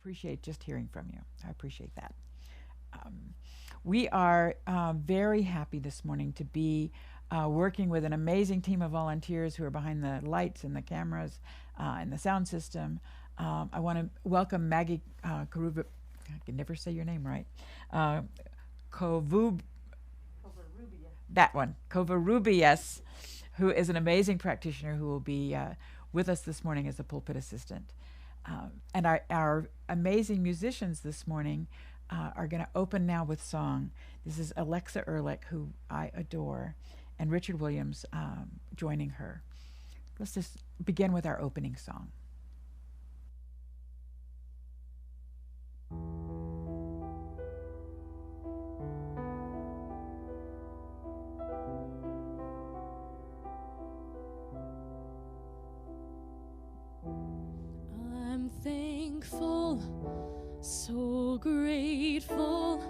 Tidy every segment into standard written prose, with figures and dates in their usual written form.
Appreciate just hearing from you. I appreciate that. We are very happy this morning to be working with an amazing team of volunteers who are behind the lights and the cameras and the sound system. I want to welcome Maggie Karuba. I can never say your name right. Kovub, that one, Kovarubias, who is an amazing practitioner who will be with us this morning as a pulpit assistant. And our amazing musicians this morning are going to open now with song. This is Alexa Ehrlich, who I adore, and Richard Williams joining her. Let's just begin with our opening song. I'm thankful, so grateful.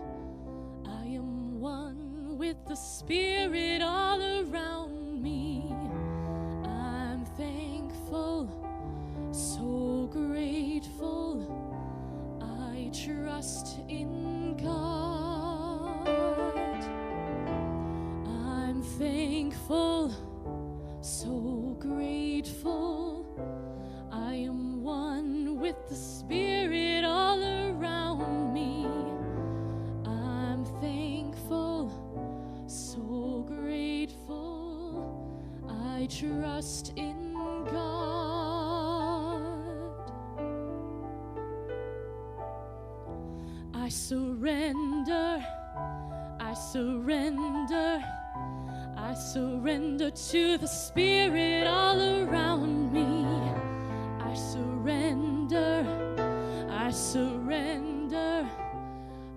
I am one with the Spirit all around me. I'm thankful, so grateful. I trust in God. I'm thankful, so grateful. I am one with the Spirit all around me. I'm thankful, so grateful. I trust in God. I surrender, I surrender, I surrender to the Spirit all around me. I surrender, I surrender,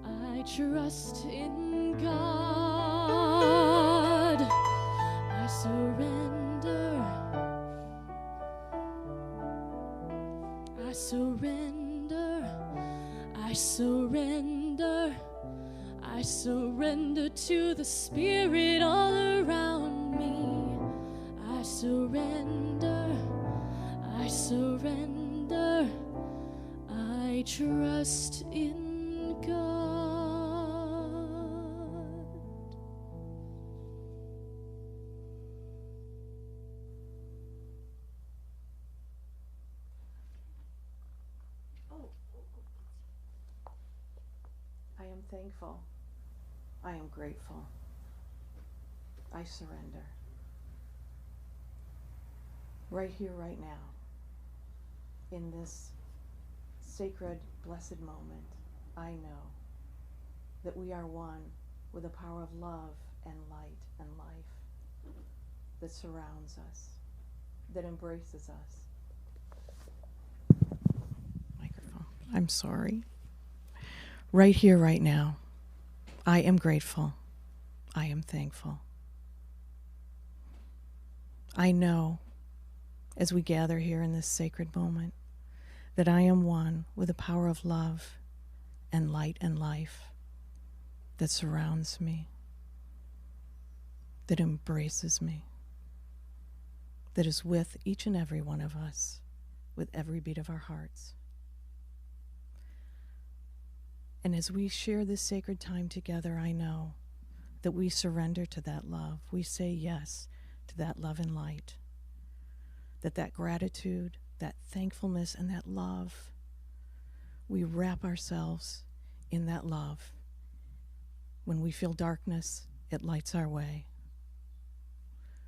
I trust in God. I surrender, I surrender, I surrender, I surrender to the Spirit all around me. I surrender, I surrender, I trust in God. I am thankful. I am grateful. I surrender. Right here, right now, in this sacred, blessed moment, I know that we are one with a power of love and light and life that surrounds us, that embraces us. Microphone. I'm sorry. Right here, right now, I am grateful. I am thankful. I know, as we gather here in this sacred moment, that I am one with the power of love and light and life that surrounds me, that embraces me, that is with each and every one of us, with every beat of our hearts. And as we share this sacred time together, I know that we surrender to that love. We say yes to that love and light. That gratitude, that thankfulness, and that love, we wrap ourselves in that love. When we feel darkness, it lights our way.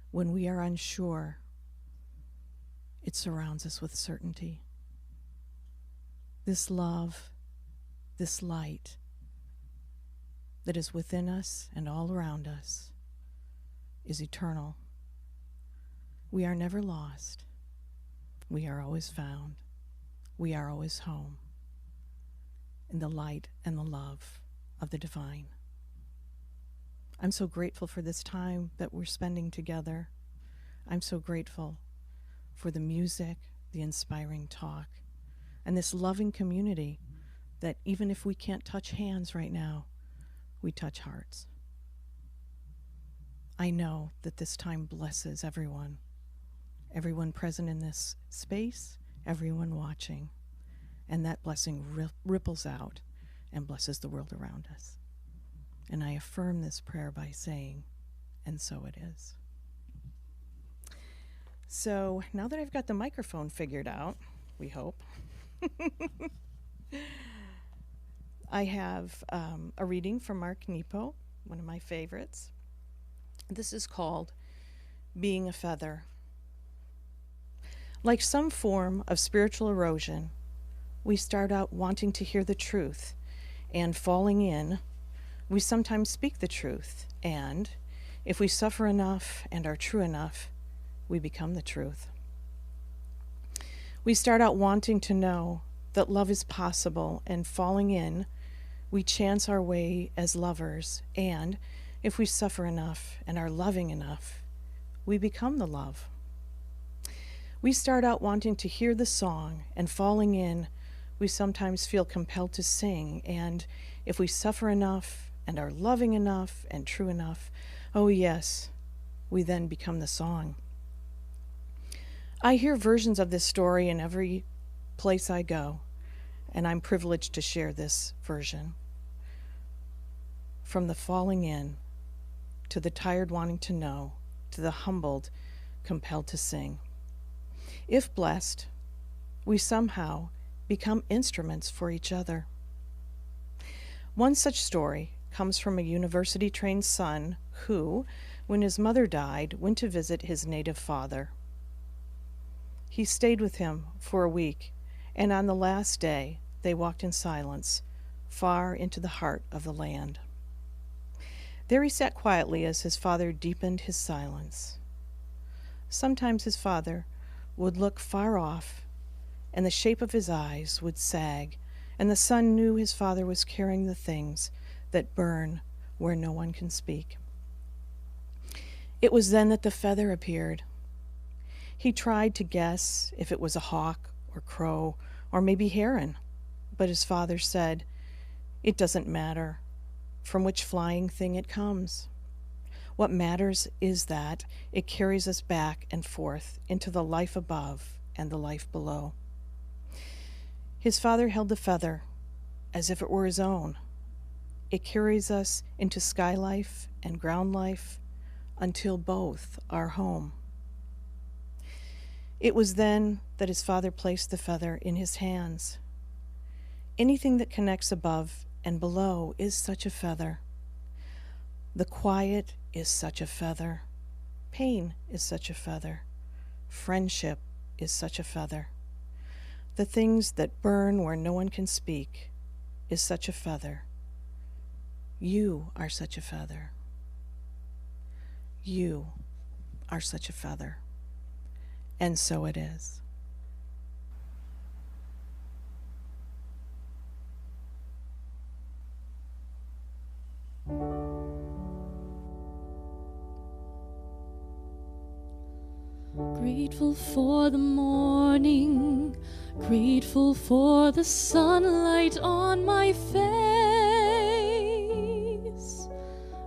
When we are unsure, it surrounds us with certainty. This love, this light that is within us and all around us is eternal. We are never lost. We are always found. We are always home in the light and the love of the divine. I'm so grateful for this time that we're spending together. I'm so grateful for the music, the inspiring talk, and this loving community that even if we can't touch hands right now, we touch hearts. I know that this time blesses everyone present in this space, everyone watching. and that blessing ripples out and blesses the world around us. And I affirm this prayer by saying, and so it is. So now that I've got the microphone figured out, we hope, I have a reading from Mark Nepo, one of my favorites. This is called Being a Feather. Like some form of spiritual erosion, we start out wanting to hear the truth, and falling in, we sometimes speak the truth, and if we suffer enough and are true enough, we become the truth. We start out wanting to know that love is possible, and falling in, we chance our way as lovers, and if we suffer enough and are loving enough, we become the love. We start out wanting to hear the song, and falling in, we sometimes feel compelled to sing, and if we suffer enough and are loving enough and true enough, oh yes, we then become the song. I hear versions of this story in every place I go, and I'm privileged to share this version. From the falling in, to the tired wanting to know, to the humbled, compelled to sing. If blessed, we somehow become instruments for each other. One such story comes from a university-trained son who, when his mother died, went to visit his native father. He stayed with him for a week, and on the last day, they walked in silence, far into the heart of the land. There he sat quietly as his father deepened his silence. Sometimes his father would look far off, and the shape of his eyes would sag, and the son knew his father was carrying the things that burn where no one can speak. It was then that the feather appeared. He tried to guess if it was a hawk or crow or maybe heron, but his father said, "It doesn't matter from which flying thing it comes. What matters is that it carries us back and forth into the life above and the life below." His father held the feather as if it were his own. It carries us into sky life and ground life until both are home. It was then that his father placed the feather in his hands. Anything that connects above and below is such a feather. The quiet is such a feather. Pain is such a feather. Friendship is such a feather. The things that burn where no one can speak is such a feather. You are such a feather. You are such a feather. And so it is. Grateful for the morning, grateful for the sunlight on my face,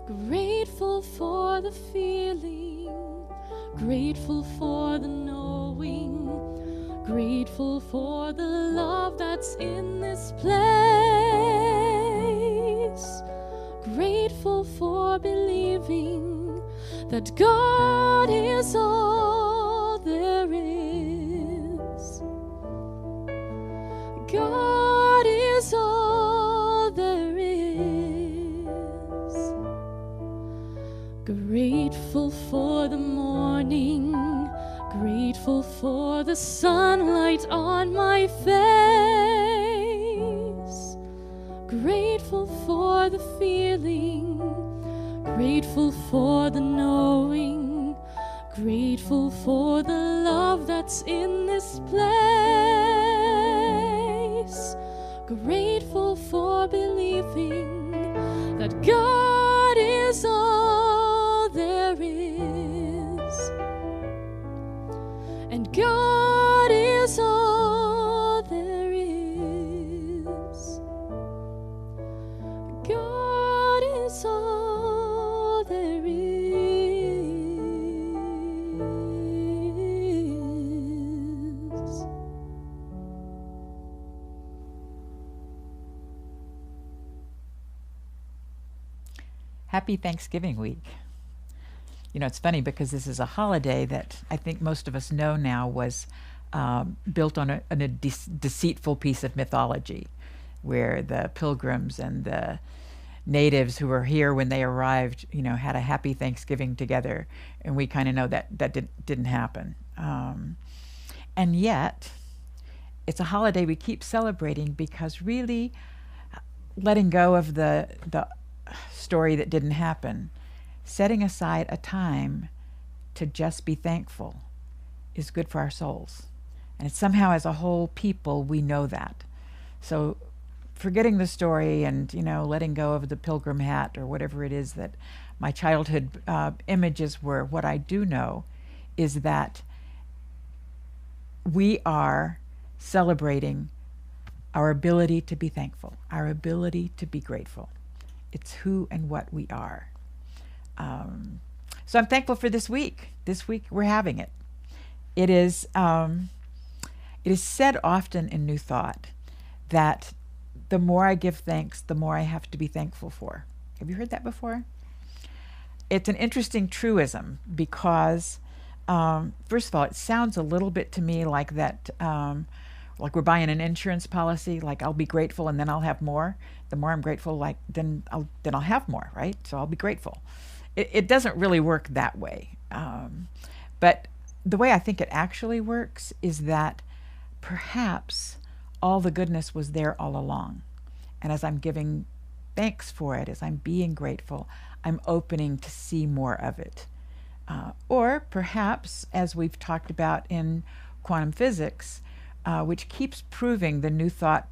grateful for the feeling, grateful for the knowing, grateful for the love that's in this place, grateful for believing that God is all there is. God is all there is. Grateful for the morning, grateful for the sunlight on my face, grateful for the feeling, grateful for the knowing, grateful for the love that's in this place, grateful for believing that God is all there is, and God is all there is. God is all there is. Happy Thanksgiving week. You know, it's funny because this is a holiday that I think most of us know now was built on a deceitful piece of mythology, where the pilgrims and the natives who were here when they arrived, you know, had a happy Thanksgiving together, and we kind of know that didn't happen. And yet, it's a holiday we keep celebrating because really letting go of the story that didn't happen, setting aside a time to just be thankful is good for our souls. And it's somehow as a whole people, we know that. So forgetting the story and, you know, letting go of the pilgrim hat or whatever it is that my childhood images were, what I do know is that we are celebrating our ability to be thankful, our ability to be grateful. It's who and what we are. So I'm thankful for this week. This week we're having it. It is said often in New Thought that the more I give thanks, the more I have to be thankful for. Have you heard that before? It's an interesting truism because, first of all, it sounds a little bit to me like that, like we're buying an insurance policy, like I'll be grateful and then I'll have more. The more I'm grateful, like then I'll have more, right? So I'll be grateful. It doesn't really work that way. But the way I think it actually works is that perhaps all the goodness was there all along. And as I'm giving thanks for it, as I'm being grateful, I'm opening to see more of it. Or perhaps, as we've talked about in quantum physics, which keeps proving the New Thought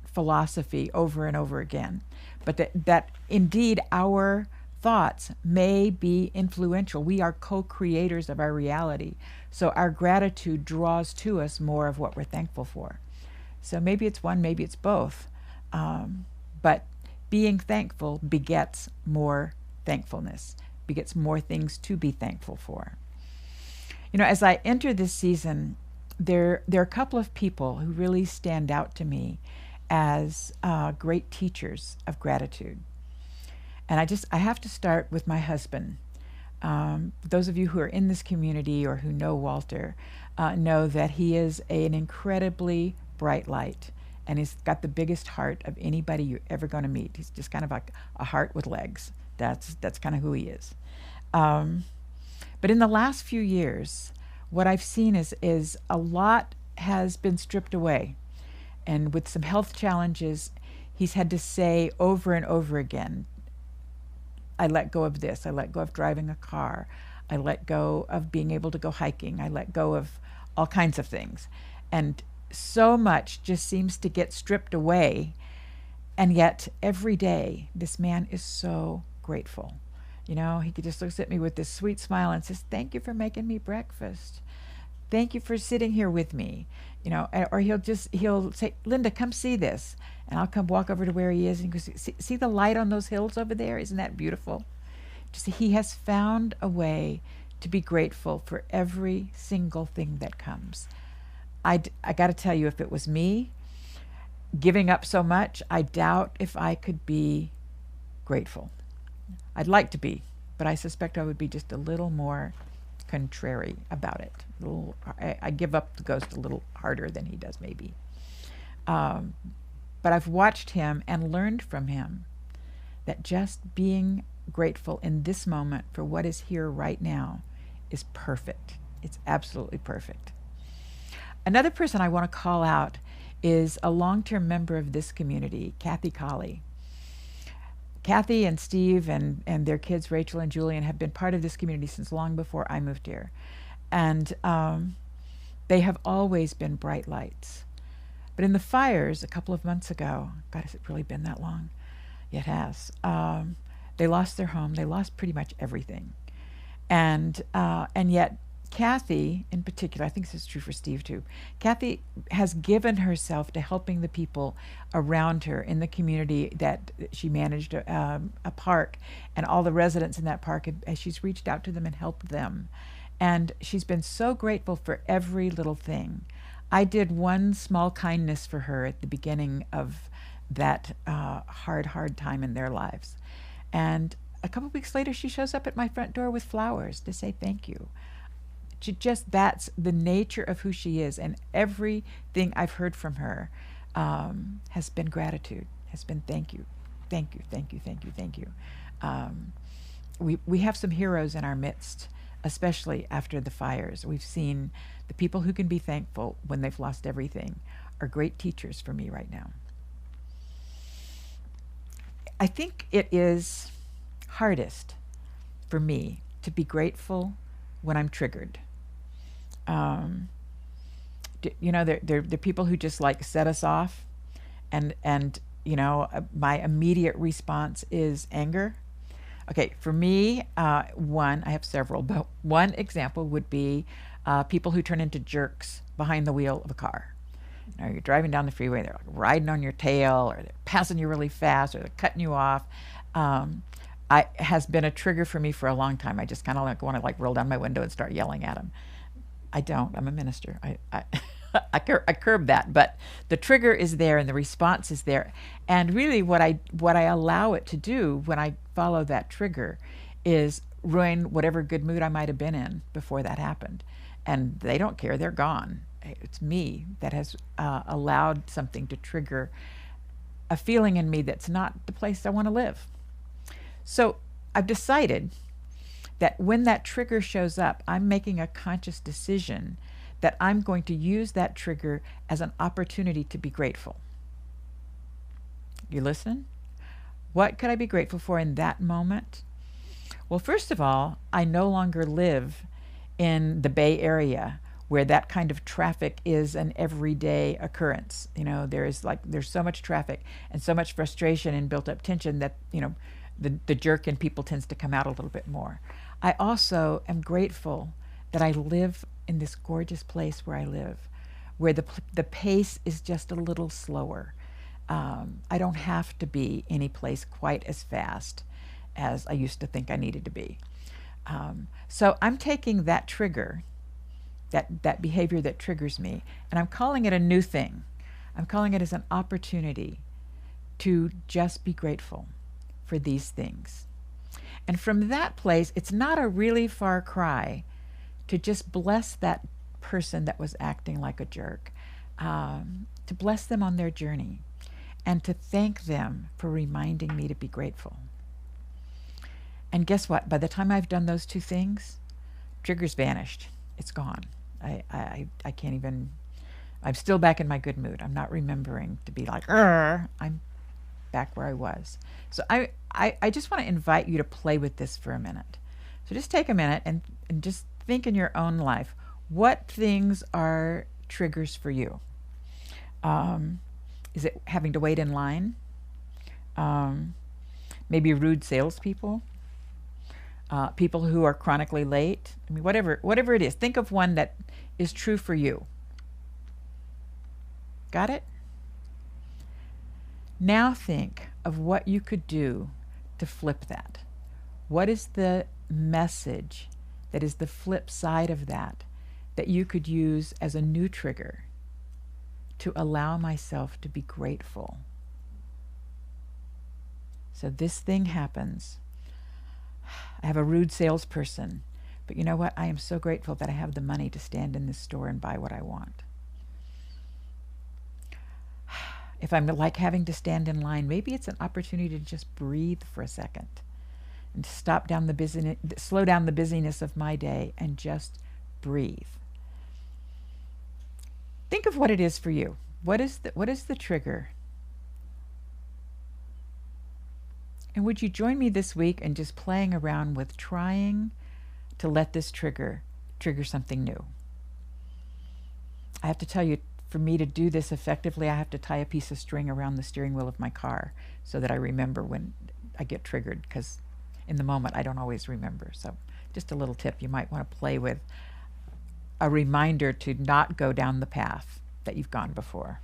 philosophy over and over again, but that indeed our thoughts may be influential. We are co-creators of our reality. So our gratitude draws to us more of what we're thankful for. So maybe it's one, maybe it's both. But being thankful begets more thankfulness, begets more things to be thankful for. You know, as I enter this season, there are a couple of people who really stand out to me as great teachers of gratitude. And I have to start with my husband. Those of you who are in this community or who know Walter know that he is an incredibly bright light, and he's got the biggest heart of anybody you're ever going to meet. He's just kind of like a heart with legs. That's kind of who he is. But in the last few years, what I've seen is a lot has been stripped away. And with some health challenges, he's had to say over and over again, I let go of this. I let go of driving a car. I let go of being able to go hiking. I let go of all kinds of things. And so much just seems to get stripped away. And yet every day, this man is so grateful. You know, he just looks at me with this sweet smile and says, thank you for making me breakfast. Thank you for sitting here with me. You know, or he'll say, Linda, come see this. And I'll come walk over to where he is and he goes, see the light on those hills over there? Isn't that beautiful? Just he has found a way to be grateful for every single thing that comes. I got to tell you, if it was me giving up so much, I doubt if I could be grateful. I'd like to be, but I suspect I would be just a little more contrary about it. I give up the ghost a little harder than he does, maybe. But I've watched him and learned from him that just being grateful in this moment for what is here right now is perfect. It's absolutely perfect. Another person I want to call out is a long-term member of this community, Colley. Kathy and Steve and their kids, Rachel and Julian, have been part of this community since long before I moved here. And they have always been bright lights. But in the fires a couple of months ago, God, has it really been that long? It has. They lost their home. They lost pretty much everything. And yet Kathy, in particular, I think this is true for Steve too, Kathy has given herself to helping the people around her in the community that she managed a park, and all the residents in that park, as she's reached out to them and helped them. And she's been so grateful for every little thing. I did one small kindness for her at the beginning of that hard time in their lives. And a couple weeks later, she shows up at my front door with flowers to say thank you. That's the nature of who she is. And everything I've heard from her has been gratitude, has been thank you, thank you, thank you, thank you, thank you. We have some heroes in our midst, especially after the fires. We've seen the people who can be thankful when they've lost everything are great teachers for me right now. I think it is hardest for me to be grateful when I'm triggered. They're people who just like set us off, and my immediate response is anger. Okay, for me, I have several, but one example would be people who turn into jerks behind the wheel of a car. You're driving down the freeway, they're like riding on your tail, or they're passing you really fast, or they're cutting you off. Has been a trigger for me for a long time. I just kind of want to roll down my window and start yelling at them. I don't. I'm a minister. I curb that, but the trigger is there and the response is there. And really what I allow it to do when I follow that trigger is ruin whatever good mood I might have been in before that happened. And they don't care. They're gone. It's me that has allowed something to trigger a feeling in me that's not the place I want to live. So I've decided that when that trigger shows up, I'm making a conscious decision that I'm going to use that trigger as an opportunity to be grateful. You listening? What could I be grateful for in that moment? Well, first of all, I no longer live in the Bay Area where that kind of traffic is an everyday occurrence. There's so much traffic and so much frustration and built up tension that, the jerk in people tends to come out a little bit more. I also am grateful that I live in this gorgeous place where I live, where the pace is just a little slower. I don't have to be any place quite as fast as I used to think I needed to be. So I'm taking that trigger, that behavior that triggers me, and I'm calling it a new thing. I'm calling it as an opportunity to just be grateful for these things. And from that place, it's not a really far cry to just bless that person that was acting like a jerk, to bless them on their journey, and to thank them for reminding me to be grateful. And guess what? By the time I've done those two things, trigger's vanished. It's gone. I can't even, I'm still back in my good mood. I'm not remembering to be like, I'm back where I was. So I just want to invite you to play with this for a minute. So just take a minute and just think in your own life, what things are triggers for you? Is it having to wait in line? Maybe rude salespeople? People who are chronically late? I mean, whatever it is, think of one that is true for you. Got it? Now think of what you could do to flip that. What is the message that is the flip side of that you could use as a new trigger to allow myself to be grateful? So this thing happens. I have a rude salesperson, but you know what? I am so grateful that I have the money to stand in this store and buy what I want. If I'm like having to stand in line, maybe it's an opportunity to just breathe for a second and to slow down the busyness of my day and just breathe. Think of what it is for you. What is the trigger? And would you join me this week in just playing around with trying to let this trigger something new? I have to tell you, for me to do this effectively, I have to tie a piece of string around the steering wheel of my car so that I remember when I get triggered, because in the moment I don't always remember. So just a little tip you might want to play with, a reminder to not go down the path that you've gone before.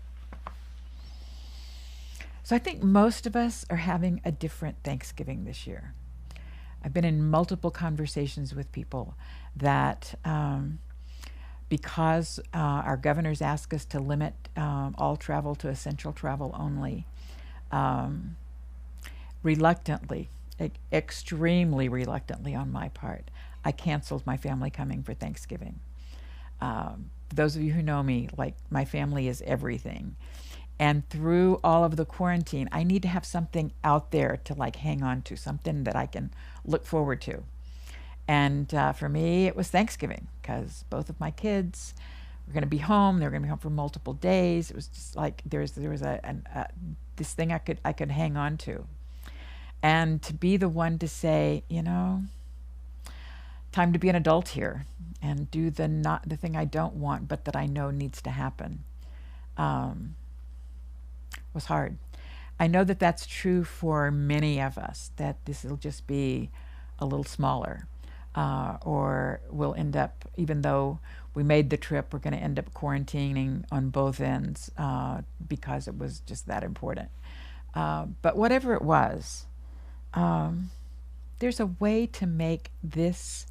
So I think most of us are having a different Thanksgiving this year. I've been in multiple conversations with people that because our governors ask us to limit all travel to essential travel only, reluctantly, extremely reluctantly on my part, I canceled my family coming for Thanksgiving. Those of you who know me, like, my family is everything. And through all of the quarantine, I need to have something out there to like hang on to, something that I can look forward to. And for me, it was Thanksgiving, because both of my kids were going to be home. They were going to be home for multiple days. It was just like there was this thing I could hang on to, and to be the one to say, you know, time to be an adult here and do the thing I don't want, but that I know needs to happen, was hard. I know that that's true for many of us, that this will just be a little smaller, or we'll end up, even though we made the trip, we're going to end up quarantining on both ends because it was just that important. But whatever it was, there's a way to make this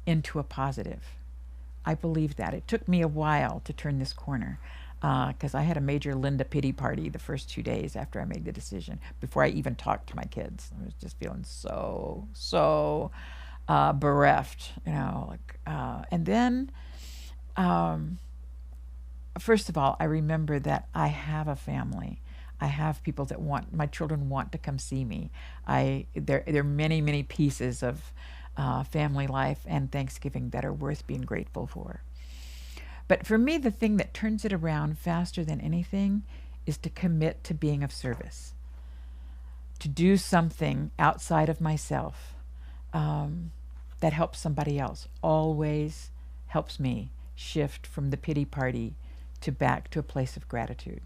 into a positive. I believe that. It took me a while to turn this corner, because I had a major Linda pity party the first 2 days after I made the decision, before I even talked to my kids. I was just feeling so bereft, you know. And then, first of all, I remember that I have a family. I have people that my children want to come see me. There are many pieces of family life and Thanksgiving that are worth being grateful for. But for me, the thing that turns it around faster than anything is to commit to being of service, to do something outside of myself that helps somebody else. Always helps me shift from the pity party to back to a place of gratitude.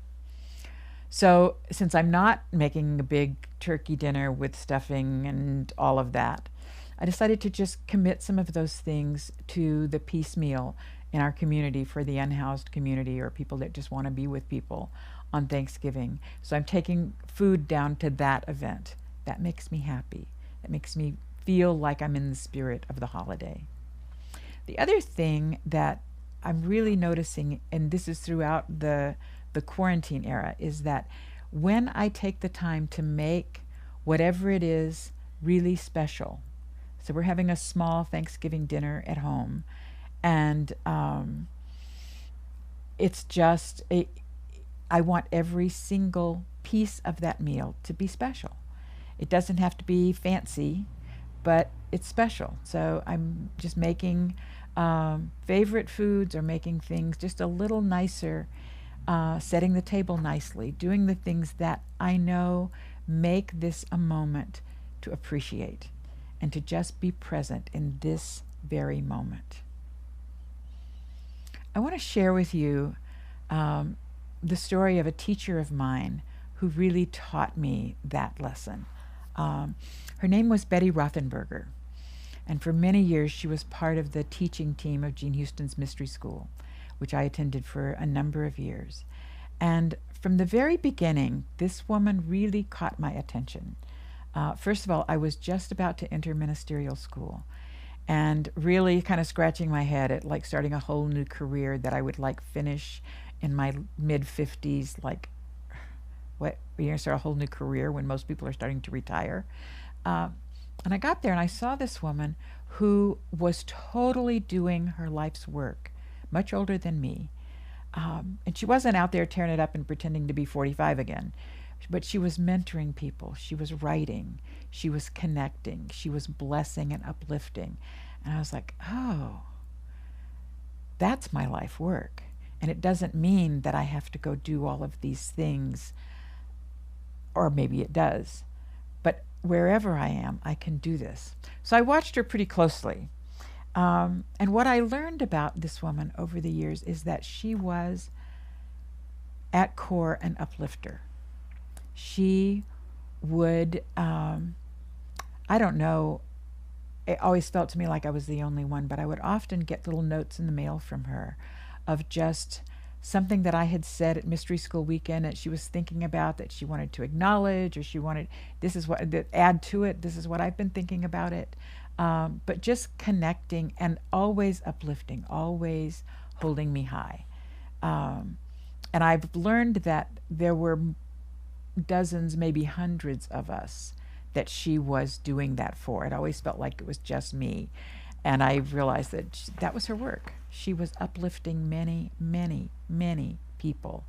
So since I'm not making a big turkey dinner with stuffing and all of that, I decided to just commit some of those things to the peace meal in our community for the unhoused community, or people that just want to be with people on Thanksgiving. So I'm taking food down to that event. That makes me happy. That makes me feel like I'm in the spirit of the holiday. The other thing that I'm really noticing, and this is throughout the quarantine era, is that when I take the time to make whatever it is really special, so we're having a small Thanksgiving dinner at home, and it's just, I want every single piece of that meal to be special. It doesn't have to be fancy, but it's special. So I'm just making favorite foods, or making things just a little nicer, setting the table nicely, doing the things that I know make this a moment to appreciate and to just be present in this very moment. I want to share with you the story of a teacher of mine who really taught me that lesson. Her name was Betty Rothenberger, and for many years she was part of the teaching team of Jean Houston's Mystery School, which I attended for a number of years. And from the very beginning, this woman really caught my attention. First of all, I was just about to enter ministerial school, and really kind of scratching my head at like starting a whole new career that I would like finish in my mid-50s. Like, what, you're going to start a whole new career when most people are starting to retire? And I got there and I saw this woman who was totally doing her life's work, much older than me. And she wasn't out there tearing it up and pretending to be 45 again, but she was mentoring people. She was writing. She was connecting. She was blessing and uplifting. And I was like, oh, that's my life work. And it doesn't mean that I have to go do all of these things, or maybe it does. But wherever I am, I can do this. So I watched her pretty closely. And what I learned about this woman over the years is that she was, at core, an uplifter. She would, I don't know, it always felt to me like I was the only one, but I would often get little notes in the mail from her of just something that I had said at Mystery School weekend that she was thinking about, that she wanted to acknowledge, or she wanted, this is what, add to it, this is what I've been thinking about it. But just connecting and always uplifting, always holding me high. And I've learned that there were dozens, maybe hundreds of us that she was doing that for. It always felt like it was just me. And I realized that that was her work. She was uplifting many, many, many people.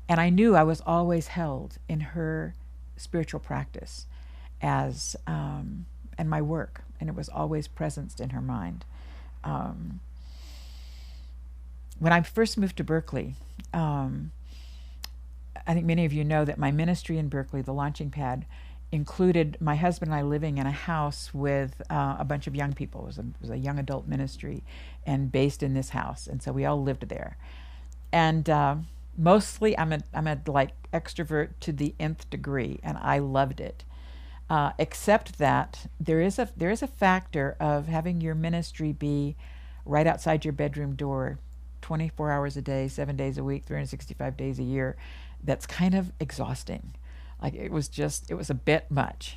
And I knew I was always held in her spiritual practice as and my work, and it was always presenced in her mind. When I first moved to Berkeley, I think many of you know that my ministry in Berkeley, the launching pad, included my husband and I living in a house with a bunch of young people. It was a young adult ministry and based in this house. And so we all lived there. And mostly I'm a like extrovert to the nth degree, and I loved it. Except that there is a factor of having your ministry be right outside your bedroom door 24 hours a day, 7 days a week, 365 days a year. That's kind of exhausting. Like it was a bit much.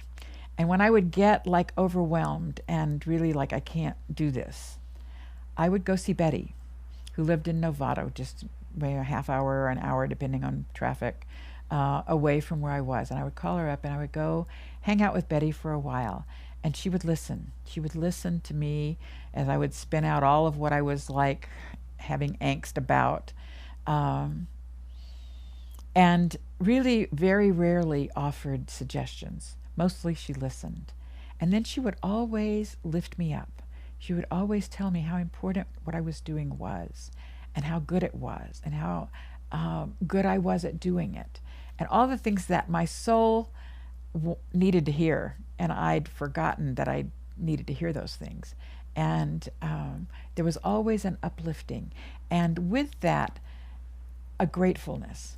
And when I would get like overwhelmed and really like I can't do this, I would go see Betty, who lived in Novato, just maybe a half hour or an hour depending on traffic, away from where I was. And I would call her up and I would go hang out with Betty for a while. And she would listen. She would listen to me as I would spin out all of what I was like having angst about. And really very rarely offered suggestions. Mostly she listened. And then she would always lift me up. She would always tell me how important what I was doing was, and how good it was, and how good I was at doing it. And all the things that my soul needed to hear, and I'd forgotten that I needed to hear those things. And there was always an uplifting. And with that, a gratefulness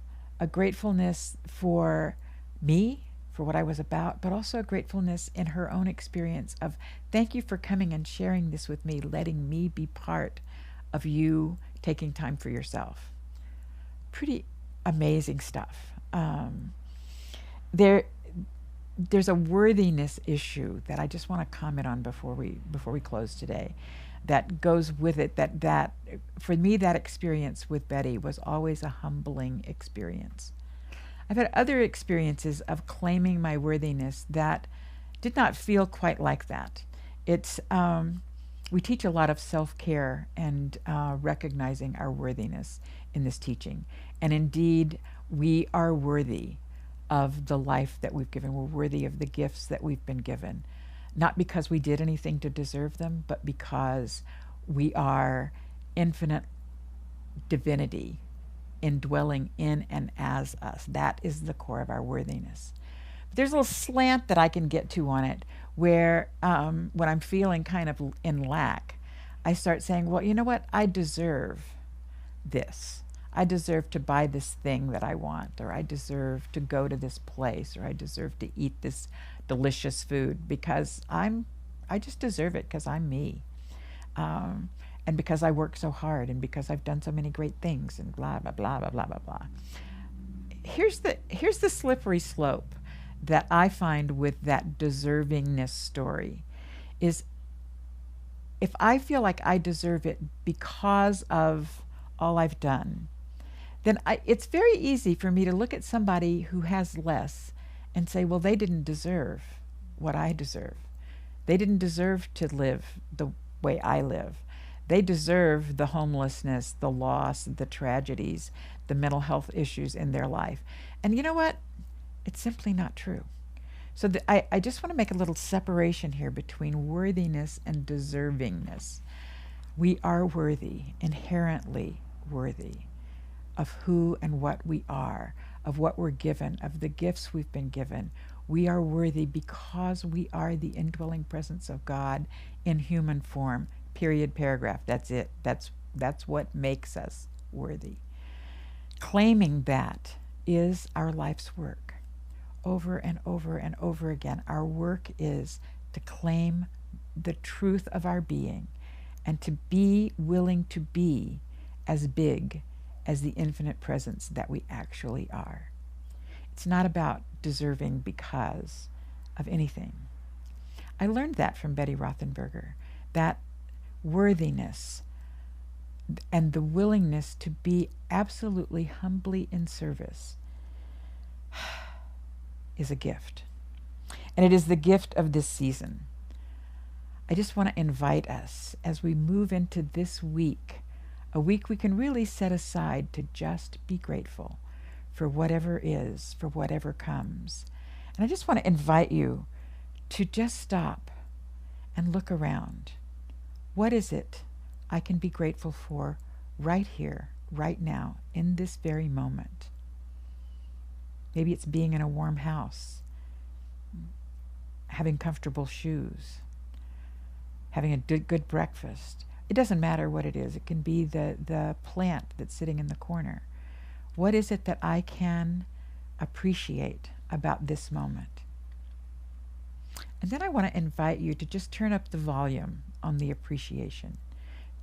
for me, for what I was about, but also a gratefulness in her own experience of, thank you for coming and sharing this with me, letting me be part of you taking time for yourself. Pretty amazing stuff. There's a worthiness issue that I just want to comment on before we close today, that goes with it. That for me, that experience with Betty was always a humbling experience. I've had other experiences of claiming my worthiness that did not feel quite like that. It's we teach a lot of self-care and recognizing our worthiness in this teaching, and indeed we are worthy of the life that we've given. We're worthy of the gifts that we've been given, not because we did anything to deserve them, but because we are infinite divinity indwelling in and as us. That is the core of our worthiness. But there's a little slant that I can get to on it where when I'm feeling kind of in lack, I start saying, well, you know what? I deserve this. I deserve to buy this thing that I want, or I deserve to go to this place, or I deserve to eat this delicious food because I just deserve it because I'm me. And because I work so hard, and because I've done so many great things, and blah, blah, blah, blah, blah, blah, blah. Here's the slippery slope that I find with that deservingness story is, if I feel like I deserve it because of all I've done, then it's very easy for me to look at somebody who has less and say, well, they didn't deserve what I deserve. They didn't deserve to live the way I live. They deserve the homelessness, the loss, the tragedies, the mental health issues in their life. And you know what? It's simply not true. So I just want to make a little separation here between worthiness and deservingness. We are worthy, inherently worthy, of who and what we are, of what we're given, of the gifts we've been given. We are worthy because we are the indwelling presence of God in human form. Period, paragraph. That's it. That's what makes us worthy. Claiming that is our life's work. Over and over and over again, our work is to claim the truth of our being and to be willing to be as big as the infinite presence that we actually are. It's not about deserving because of anything. I learned that from Betty Rothenberger, that worthiness and the willingness to be absolutely humbly in service is a gift. And it is the gift of this season. I just want to invite us as we move into this week, a week we can really set aside to just be grateful for whatever is, for whatever comes. And I just want to invite you to just stop and look around. What is it I can be grateful for right here, right now, in this very moment? Maybe it's being in a warm house, having comfortable shoes, having a good breakfast. It doesn't matter what it is. It can be the plant that's sitting in the corner. What is it that I can appreciate about this moment? And then I want to invite you to just turn up the volume on the appreciation.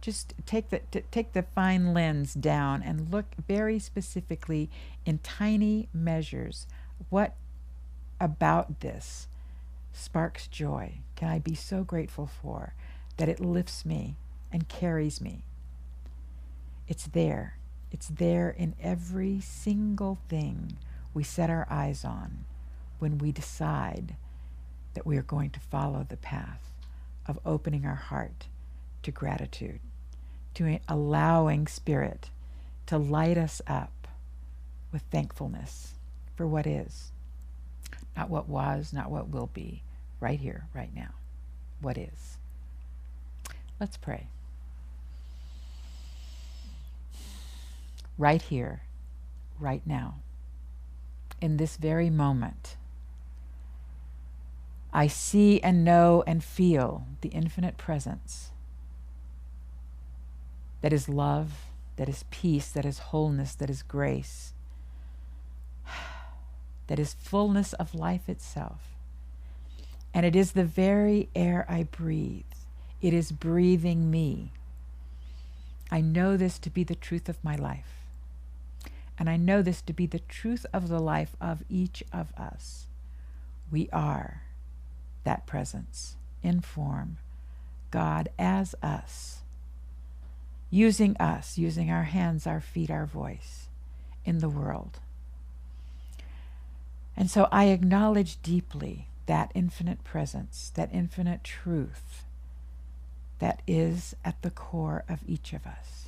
Just take the fine lens down and look very specifically in tiny measures. What about this sparks joy? Can I be so grateful for that it lifts me and carries me? It's there. It's there in every single thing we set our eyes on when we decide that we are going to follow the path of opening our heart to gratitude, to allowing Spirit to light us up with thankfulness for what is, not what was, not what will be, right here, right now, what is. Let's pray. Right here, right now, in this very moment, I see and know and feel the infinite presence that is love, that is peace, that is wholeness, that is grace, that is fullness of life itself. And it is the very air I breathe. It is breathing me. I know this to be the truth of my life. And I know this to be the truth of the life of each of us. We are that presence in form, God as us, using our hands, our feet, our voice in the world. And so I acknowledge deeply that infinite presence, that infinite truth that is at the core of each of us.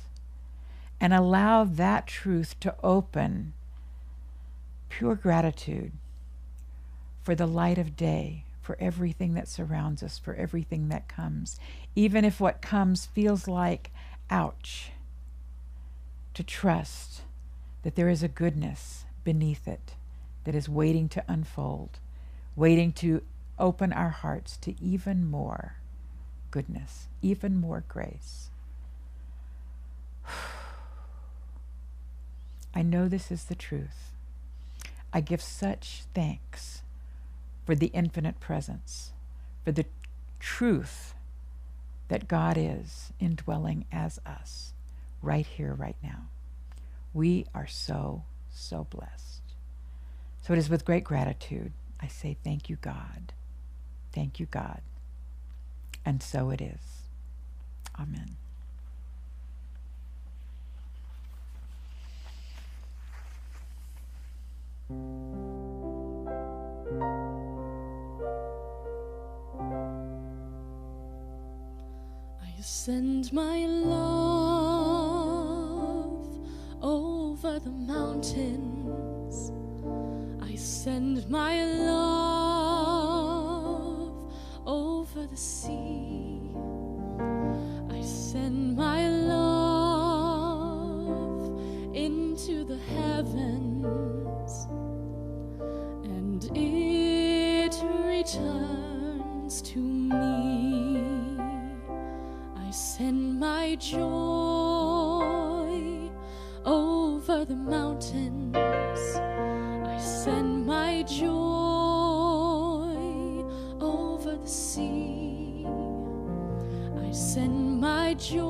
And allow that truth to open pure gratitude for the light of day, for everything that surrounds us, for everything that comes. Even if what comes feels like, ouch, to trust that there is a goodness beneath it that is waiting to unfold, waiting to open our hearts to even more goodness, even more grace. I know this is the truth. I give such thanks for the infinite presence, for the truth that God is indwelling as us, right here, right now. We are so, so blessed. So it is with great gratitude I say thank you, God. Thank you, God. And so it is. Amen. I send my love over the mountains. I send my love over the sea. I send my love into the heavens, and it returns to me. I send my joy over the mountains. I send my joy over the sea. I send my joy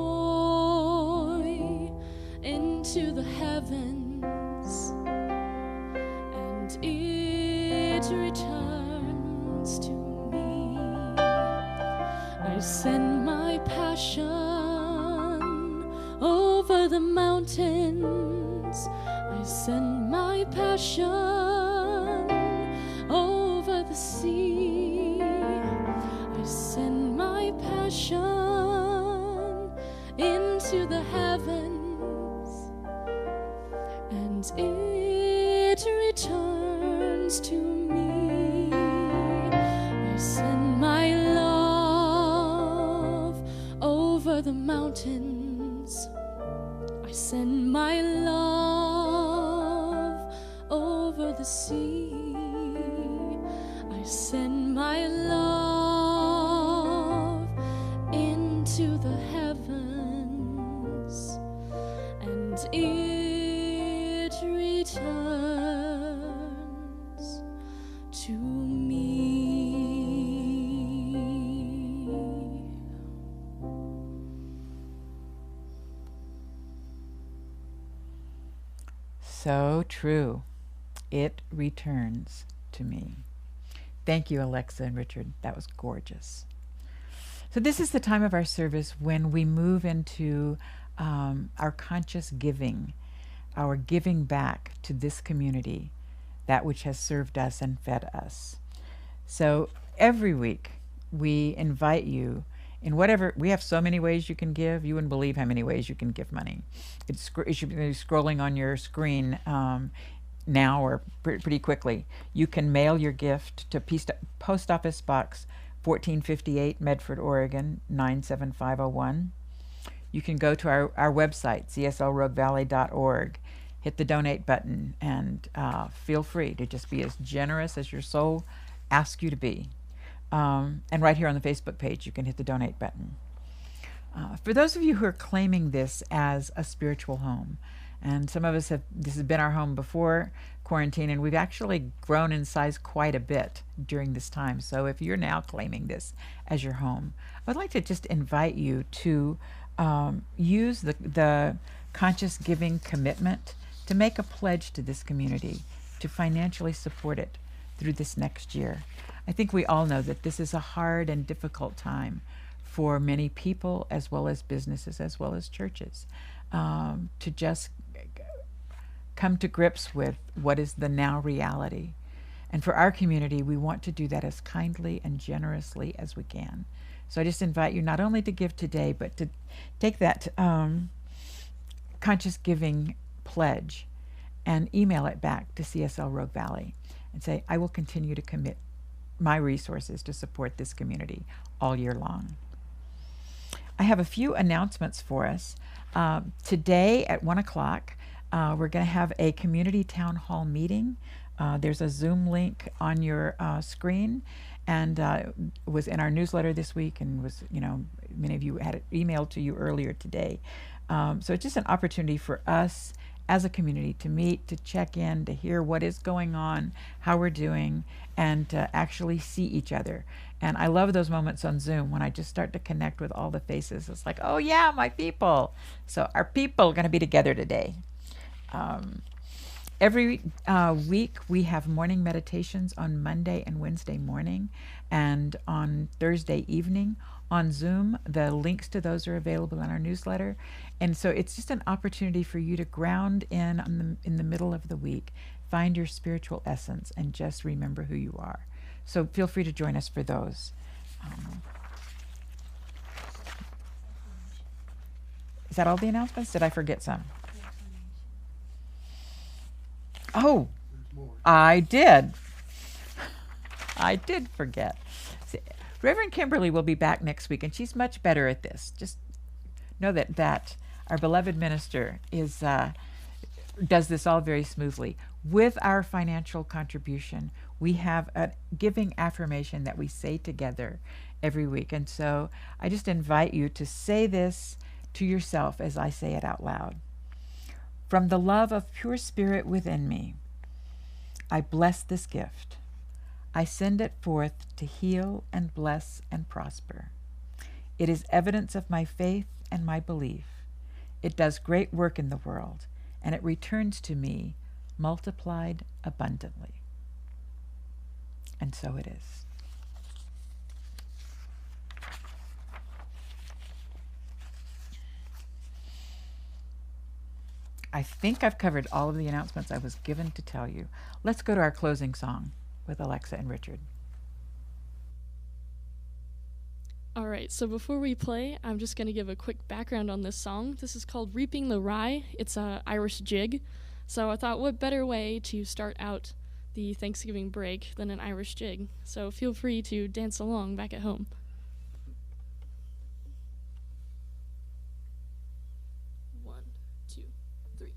into the heavens, and it returns to me. I send my passion over the mountains. I send my passion over the sea. into the heavens, and it returns to me. I send my love over the mountains. I send my love over the sea. I send my love into the heavens, and it returns to me. So true. It returns to me. Thank you, Alexa and Richard. That was gorgeous. So this is the time of our service when we move into our conscious giving, our giving back to this community, that which has served us and fed us. So every week we invite you in whatever, we have so many ways you can give. You wouldn't believe how many ways you can give money. It should be scrolling on your screen now or pretty quickly. You can mail your gift to Post Office Box 1458, Medford, Oregon 97501. You can go to our website, cslroguevalley.org, hit the donate button, and feel free to just be as generous as your soul asks you to be. And right here on the Facebook page, you can hit the donate button. For those of you who are claiming this as a spiritual home, and some of us this has been our home before quarantine, and we've actually grown in size quite a bit during this time. So if you're now claiming this as your home, I'd like to just invite you to use the conscious giving commitment to make a pledge to this community, to financially support it through this next year. I think we all know that this is a hard and difficult time for many people, as well as businesses, as well as churches, to just come to grips with what is the now reality. And for our community, we want to do that as kindly and generously as we can. So I just invite you not only to give today, but to take that conscious giving pledge and email it back to CSL Rogue Valley and say, I will continue to commit my resources to support this community all year long. I have a few announcements for us. Today at 1 o'clock, we're going to have a community town hall meeting. There's a Zoom link on your screen, and was in our newsletter this week, and was, many of you had it emailed to you earlier today. So it's just an opportunity for us as a community to meet, to check in, to hear what is going on, how we're doing, and to actually see each other. And I love those moments on Zoom when I just start to connect with all the faces. It's like, oh yeah, my people. So our people are going to be together today. Every week we have morning meditations on Monday and Wednesday morning, and on Thursday evening on Zoom. The links to those are available in our newsletter. And so it's just an opportunity for you to ground in the middle of the week, find your spiritual essence, and just remember who you are. So feel free to join us for those. Is that all the announcements? Did I forget some? Oh, I did. I did forget. See, Reverend Kimberly will be back next week, and she's much better at this. Just know that our beloved minister does this all very smoothly. With our financial contribution, we have a giving affirmation that we say together every week. And so I just invite you to say this to yourself as I say it out loud. From the love of pure spirit within me, I bless this gift. I send it forth to heal and bless and prosper. It is evidence of my faith and my belief. It does great work in the world, and it returns to me multiplied abundantly. And so it is. I think I've covered all of the announcements I was given to tell you. Let's go to our closing song with Alexa and Richard. All right, so before we play, I'm just going to give a quick background on this song. This is called Reaping the Rye. It's a Irish jig. So I thought, what better way to start out the Thanksgiving break than an Irish jig? So feel free to dance along back at home. One, two, three.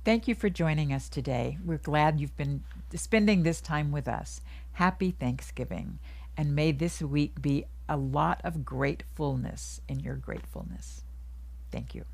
Thank you for joining us today. We're glad you've been spending this time with us. Happy Thanksgiving, and may this week be a lot of gratefulness in your gratefulness. Thank you.